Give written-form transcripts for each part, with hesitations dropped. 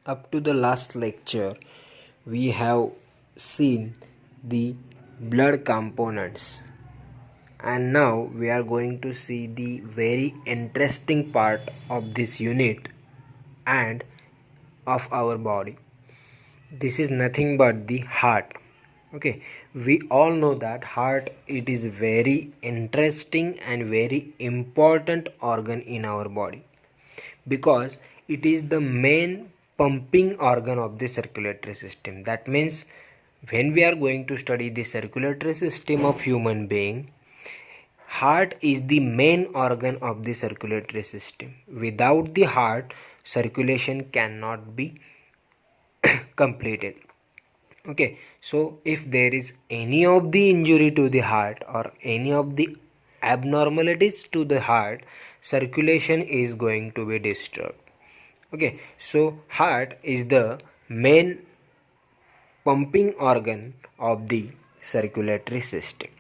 Up to the last lecture, we have seen the blood components, and now we are going to see the very interesting part of this unit and of our body. This is nothing but the heart. Okay, we all know that heart, it is very interesting and very important organ in our body, because it is the main pumping organ of the circulatory system. That means when we are going to study the circulatory system of human being, heart is the main organ of the circulatory system. Without the heart, circulation cannot be completed. Okay, so if there is any of the injury to the heart or any of the abnormalities to the heart, circulation is going to be disturbed. Okay, so heart is the main pumping organ of the circulatory system.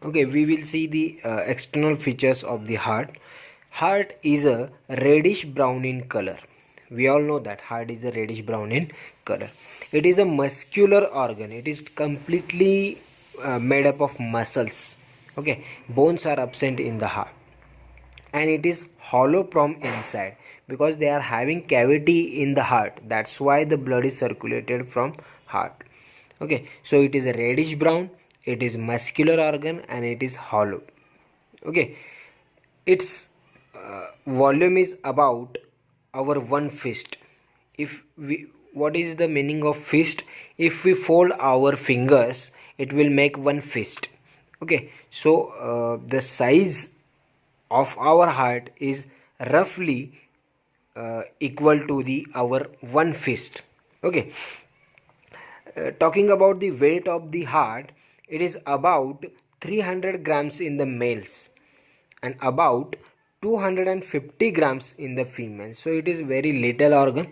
Okay, we will see the external features of the heart. Heart is a reddish brown in color. We all know that heart is a reddish brown in color. It is a muscular organ. It is completely made up of muscles. Okay, bones are absent in the heart, and it is hollow from inside because they are having cavity in the heart. That's why the blood is circulated from heart. Okay, so it is a reddish brown, it is muscular organ, and it is hollow. Okay, its volume is about our one fist. If we, what is the meaning of fist? If we fold our fingers, it will make one fist. Okay, so the size of our heart is roughly equal to the our one fist. Okay, talking about the weight of the heart, it is about 300 grams in the males and about 250 grams in the females. So it is very little organ.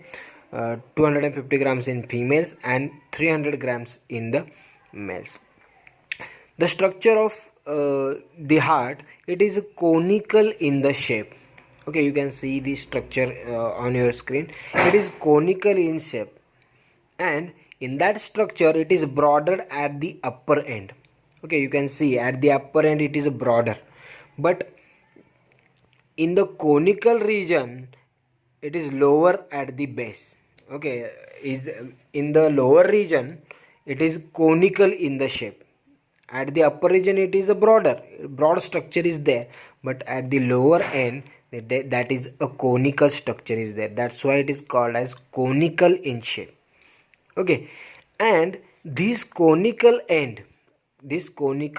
250 grams in females and 300 grams in the males. The structure of the heart, it is conical in the shape. Okay, you can see the structure on your screen. It is conical in shape, and in that structure it is broader at the upper end. Okay, you can see at the upper end it is broader, but in the conical region it is lower at the base. Okay, is in the lower region it is conical in the shape. At the upper region it is a broad structure is there, but at the lower end that is a conical structure is there. That's why it is called as conical in shape. Okay, and this conical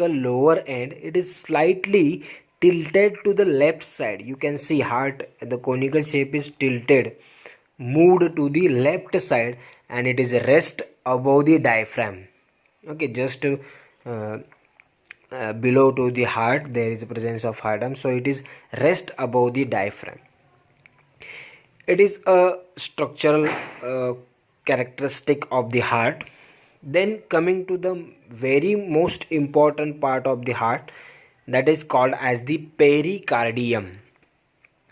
lower end, it is slightly tilted to the left side. You can see heart, the conical shape is tilted, moved to the left side, and it is rest above the diaphragm. Okay, just below to the heart there is a presence of heart, so it is rest above the diaphragm. It is a structural characteristic of the heart. Then coming to the very most important part of the heart, that is called as the pericardium.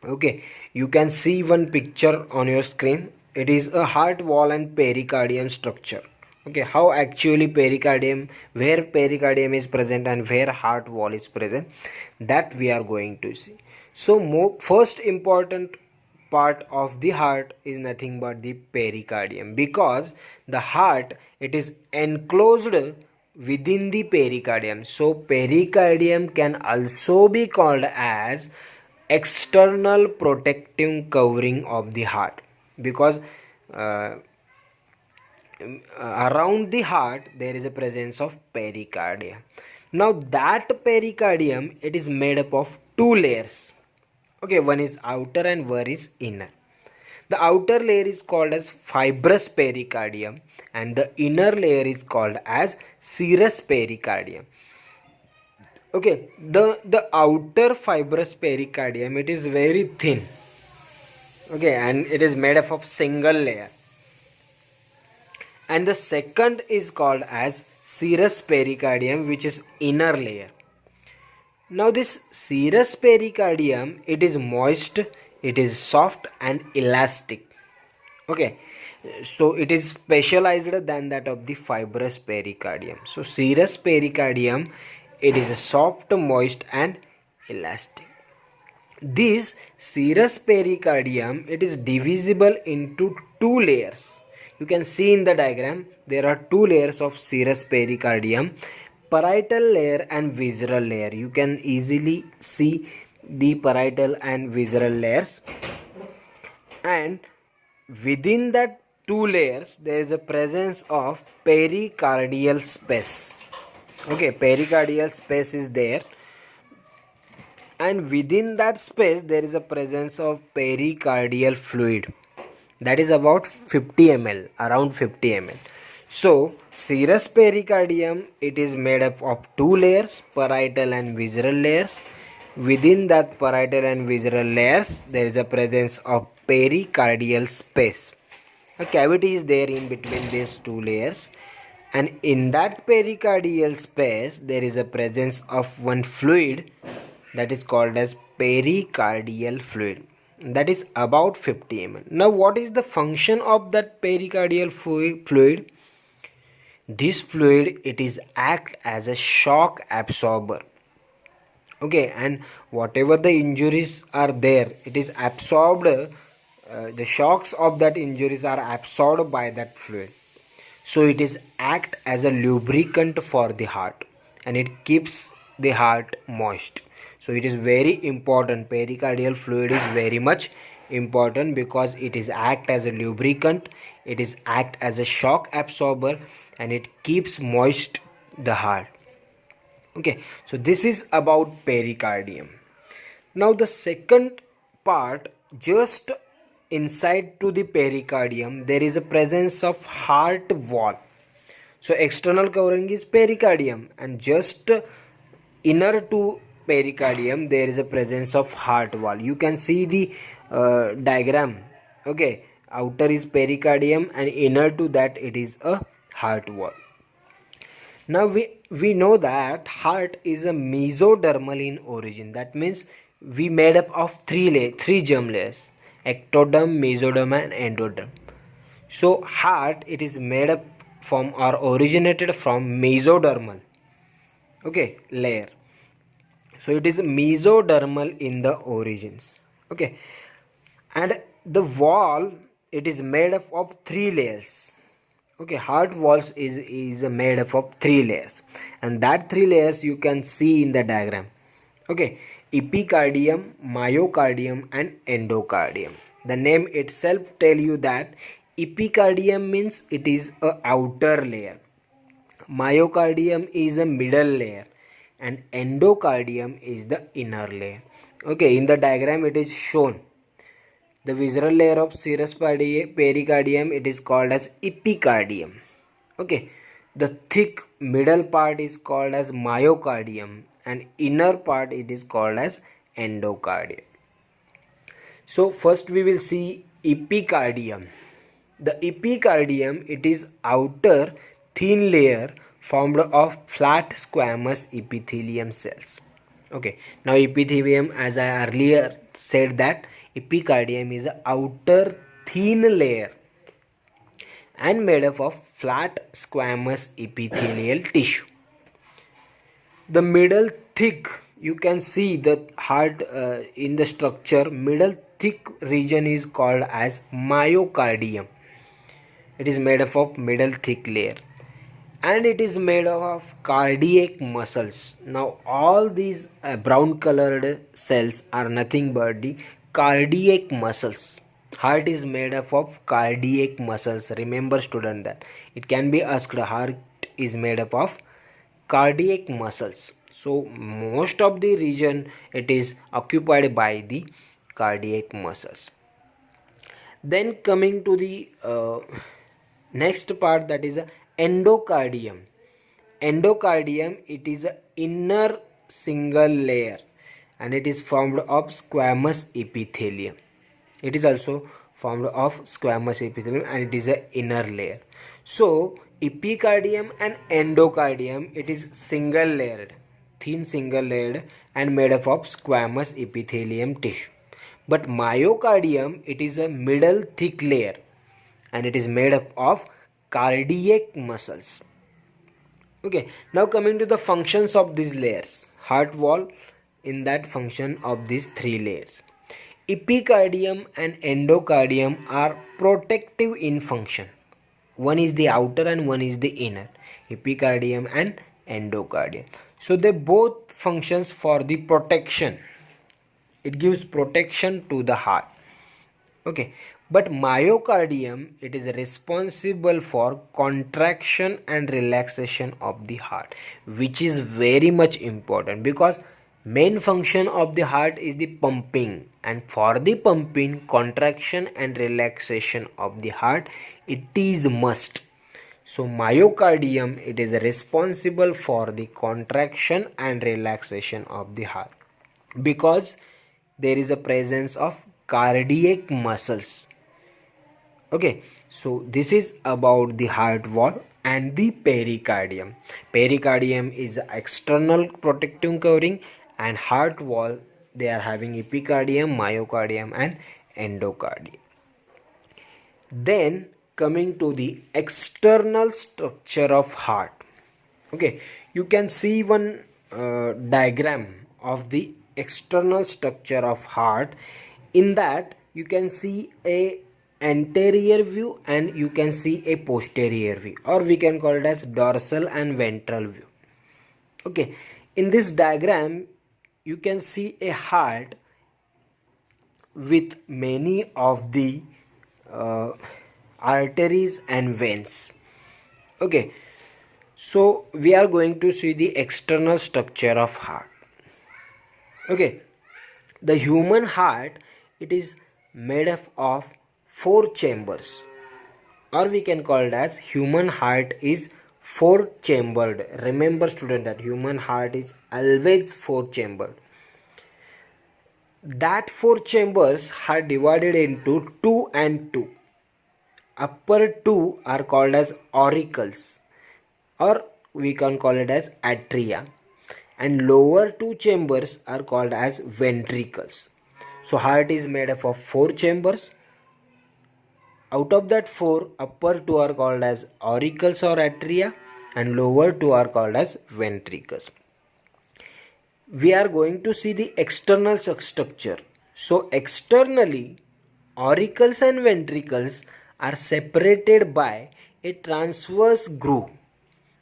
Okay, you can see one picture on your screen. It is a heart wall and pericardium structure. Okay, how actually pericardium, where pericardium is present and where heart wall is present, that we are going to see. So first important part of the heart is nothing but the pericardium, because the heart, it is enclosed within the pericardium. So pericardium can also be called as external protective covering of the heart, because around the heart there is a presence of pericardium. Now that pericardium, it is made up of two layers. Okay, one is outer and one is inner. The outer layer is called as fibrous pericardium and the inner layer is called as serous pericardium. Okay, the outer fibrous pericardium, it is very thin. Okay, and it is made up of single layer. And the second is called as serous pericardium, which is inner layer. Now this serous pericardium, it is moist, it is soft and elastic. Okay, so it is specialized than that of the fibrous pericardium. So serous pericardium, it is a soft, moist and elastic. This serous pericardium, it is divisible into two layers. You can see in the diagram there are two layers of serous pericardium, parietal layer and visceral layer. You can easily see the parietal and visceral layers, and within that two layers there is a presence of pericardial space. Okay, pericardial space is there, and within that space there is a presence of pericardial fluid, that is about 50 ml, around 50 ml. So serous pericardium, it is made up of two layers, parietal and visceral layers. Within that parietal and visceral layers there is a presence of pericardial space. A cavity is there in between these two layers, and in that pericardial space there is a presence of one fluid that is called as pericardial fluid, that is about 50 ml. Now what is the function of that pericardial fluid? This fluid, it is act as a shock absorber. Okay, and whatever the injuries are there, it is absorbed, the shocks of that injuries are absorbed by that fluid. So it is act as a lubricant for the heart, and it keeps the heart moist. So it is very important. Pericardial fluid is very much important because it is act as a lubricant, it is act as a shock absorber, and it keeps moist the heart. Okay, so this is about pericardium. Now the second part, just inside to the pericardium there is a presence of heart wall. So external covering is pericardium, and just inner to pericardium there is a presence of heart wall. You can see the diagram. Okay, outer is pericardium and inner to that it is a heart wall. Now we know that heart is a mesodermal in origin. That means we made up of three germ layers: ectoderm, mesoderm and endoderm. So heart, it is made up from or originated from mesodermal, okay, layer. So it is mesodermal in the origins. Okay, and the wall, it is made up of three layers. Okay, heart walls is made up of three layers, and that three layers you can see in the diagram. Okay, epicardium, myocardium and endocardium. The name itself tell you that epicardium means it is a outer layer, myocardium is a middle layer, and endocardium is the inner layer. Okay, in the diagram it is shown. The visceral layer of serous pericardium, it is called as epicardium. Okay, the thick middle part is called as myocardium, and inner part it is called as endocardium. So first we will see epicardium. The epicardium, it is outer thin layer formed of flat squamous epithelium cells. Okay, now epithelium, as I earlier said, that epicardium is an outer thin layer and made up of flat squamous epithelial tissue. The middle thick, you can see the heart in the structure, middle thick region is called as myocardium. It is made up of middle thick layer, and it is made up of cardiac muscles. Now all these brown colored cells are nothing but the cardiac muscles. Heart is made up of cardiac muscles. Remember student that it can be asked, heart is made up of cardiac muscles. So most of the region, it is occupied by the cardiac muscles. Then coming to the next part, that is endocardium. Endocardium, it is an inner single layer, and it is formed of squamous epithelium. It is also formed of squamous epithelium, and it is an inner layer. So epicardium and endocardium, it is single layered, thin single layered and made up of squamous epithelium tissue. But myocardium, it is a middle thick layer, and it is made up of cardiac muscles. Okay, now coming to the functions of these layers. Heart wall in that function of these three layers. Epicardium and endocardium are protective in function. One is the outer and one is the inner. Epicardium and endocardium. So they both functions for the protection. It gives protection to the heart. Okay, but myocardium, it is responsible for contraction and relaxation of the heart, which is very much important because main function of the heart is the pumping, and for the pumping, contraction and relaxation of the heart, it is must. So myocardium, it is responsible for the contraction and relaxation of the heart because there is a presence of cardiac muscles. Okay, so this is about the heart wall and the pericardium. Pericardium is external protective covering, and heart wall, they are having epicardium, myocardium and endocardium. Then coming to the external structure of heart. Okay, you can see one diagram of the external structure of heart. In that you can see a anterior view and you can see a posterior view, or we can call it as dorsal and ventral view. Okay, in this diagram you can see a heart with many of the arteries and veins. Okay, so we are going to see the external structure of heart. Okay, the human heart, it is made up of 4 chambers, or we can call it as human heart is 4 chambered. Remember student that human heart is always 4 chambered. That 4 chambers are divided into 2 and 2. Upper 2 are called as auricles, or we can call it as atria, and lower 2 chambers are called as ventricles. So heart is made up of 4 chambers. Out of that 4, upper 2 are called as auricles or atria, and lower 2 are called as ventricles. We are going to see the external structure. So externally, auricles and ventricles are separated by a transverse groove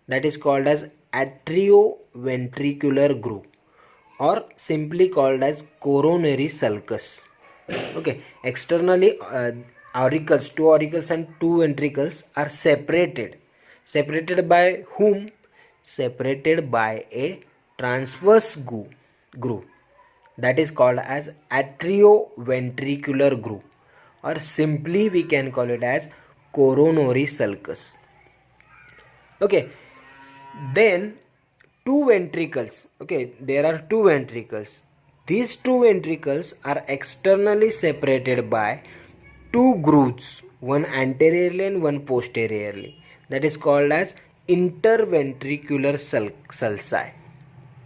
that is called as atrioventricular groove, or simply called as coronary sulcus. Okay, externally auricles, 2 auricles and 2 ventricles are separated by whom? Separated by a transverse groove that is called as atrioventricular groove, or simply we can call it as coronary sulcus. Okay, then 2 ventricles. Okay, there are 2 ventricles. These 2 ventricles are externally separated by 2 grooves, one anteriorly and one posteriorly, that is called as interventricular sulci.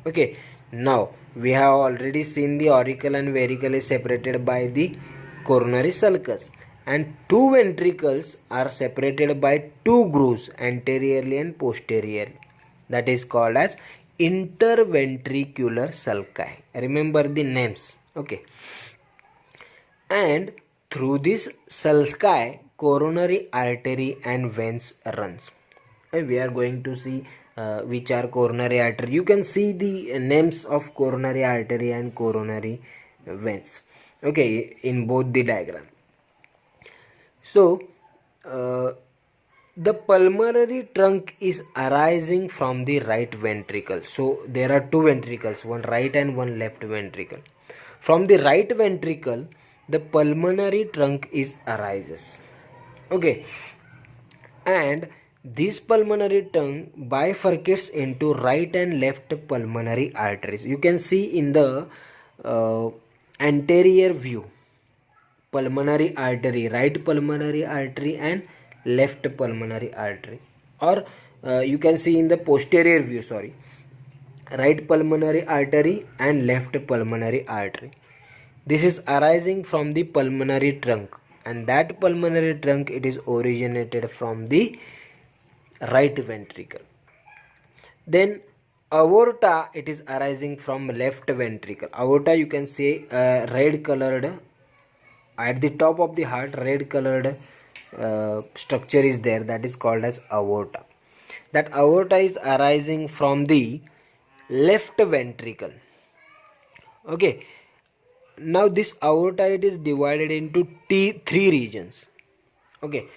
Okay, now we have already seen the auricle and ventricle is separated by the coronary sulcus, and 2 ventricles are separated by 2 grooves anteriorly and posteriorly, that is called as interventricular sulci. Remember the names. Okay, and through this sulci, coronary artery and veins runs. And we are going to see which are coronary artery. You can see the names of coronary artery and coronary veins. Okay, in both the diagram. So the pulmonary trunk is arising from the right ventricle. So there are 2 ventricles, one right and one left ventricle. From the right ventricle, the pulmonary trunk is arises. Okay, and this pulmonary trunk bifurcates into right and left pulmonary arteries. You can see in the anterior view, pulmonary artery, right pulmonary artery and left pulmonary artery, or you can see in the posterior view, right pulmonary artery and left pulmonary artery. This is arising from the pulmonary trunk. and that pulmonary trunk, it is originated from the right ventricle. Then aorta, it is arising from left ventricle. Aorta, you can say red colored, at the top of the heart, red colored structure is there, that is called as aorta. That aorta is arising from the left ventricle. Okay, now this aorta, it is divided into three regions. Okay,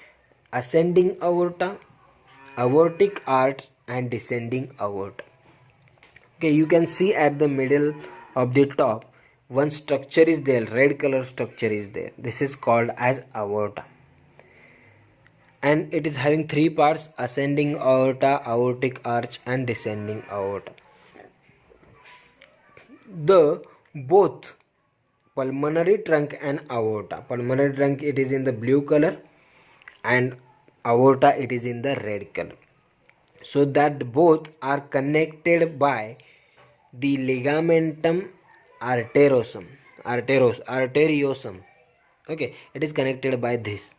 ascending aorta, aortic arch, and descending aorta. Okay, you can see at the middle of the top one structure is there, red color structure is there. This is called as aorta, and it is having three parts: ascending aorta, aortic arch, and descending aorta. The both pulmonary trunk and aorta, pulmonary trunk, it is in the blue color, and aorta, it is in the red color. So that both are connected by the ligamentum arteriosum. Okay, it is connected by this.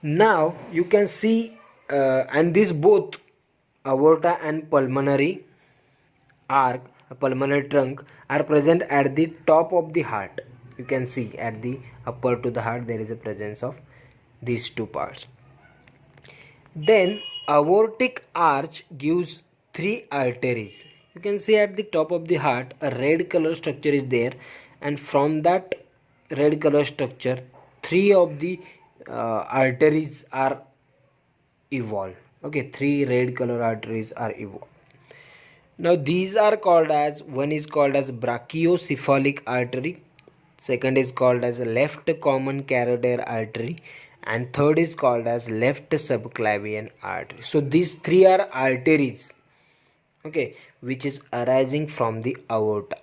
Now you can see and this both aorta and pulmonary arc, pulmonary trunk, are present at the top of the heart. You can see at the upper to the heart there is a presence of these two parts. Then aortic arch gives three arteries. You can see at the top of the heart a red color structure is there, and from that red color structure three of the arteries are evolved. Okay, three red color arteries are evolved. Now these are called as, one is called as brachiocephalic artery, second is called as left common carotid artery, and third is called as left subclavian artery. So these three are arteries, okay, which is arising from the aorta,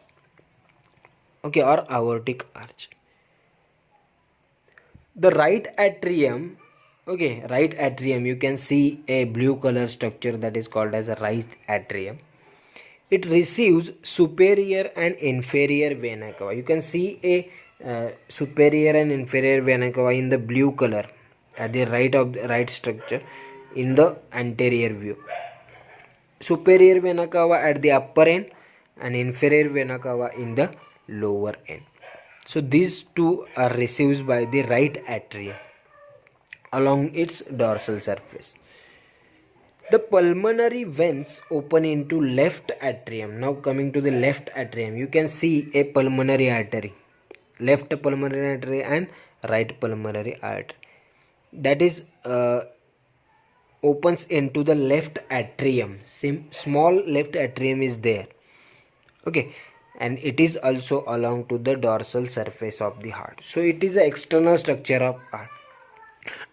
okay, or aortic arch. The right atrium, okay, right atrium, you can see a blue color structure that is called as a right atrium. It receives superior and inferior vena cava. You can see a superior and inferior vena cava in the blue color at the right of the right structure in the anterior view. Superior vena cava at the upper end and inferior vena cava in the lower end. So these two are received by the right atrium along its dorsal surface. The pulmonary veins open into left atrium. Now coming to the left atrium, you can see a pulmonary artery, left pulmonary artery and right pulmonary artery, that is opens into the left atrium. Small left atrium is there, okay, and it is also along to the dorsal surface of the heart. So it is an external structure of heart.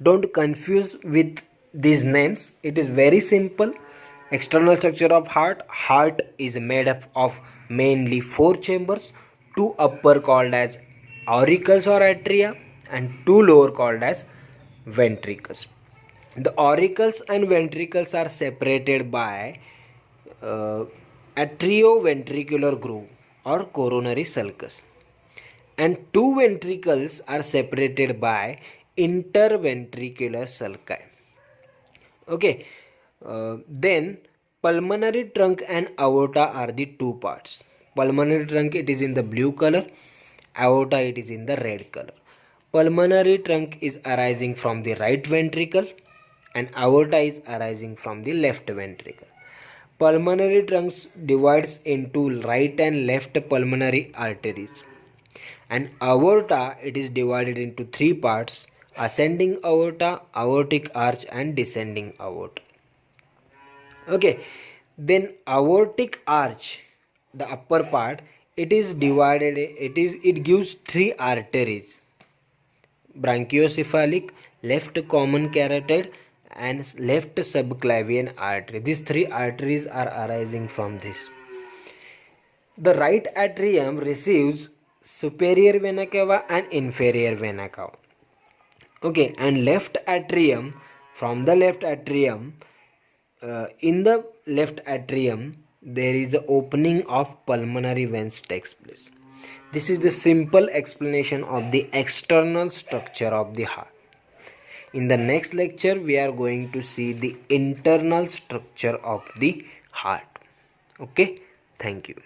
Don't confuse with these names, it is very simple. External structure of heart. Heart is made up of mainly four chambers, two upper called as auricles or atria and two lower called as ventricles. The auricles and ventricles are separated by atrioventricular groove or coronary sulcus, and two ventricles are separated by interventricular sulci. Okay, then pulmonary trunk and aorta are the two parts. Pulmonary trunk, it is in the blue color, aorta, it is in the red color. Pulmonary trunk is arising from the right ventricle and aorta is arising from the left ventricle. Pulmonary trunks divides into right and left pulmonary arteries, and aorta, it is divided into three parts: ascending aorta, aortic arch, and descending aorta. Okay, then aortic arch, the upper part, it is divided, it gives three arteries: brachiocephalic, left common carotid, and left subclavian artery. These three arteries are arising from this. The right atrium receives superior vena cava and inferior vena cava. Okay, and left atrium, from the left atrium, in the left atrium there is a opening of pulmonary veins takes place. This is the simple explanation of the external structure of the heart. In the next lecture, we are going to see the internal structure of the heart. Okay, thank you.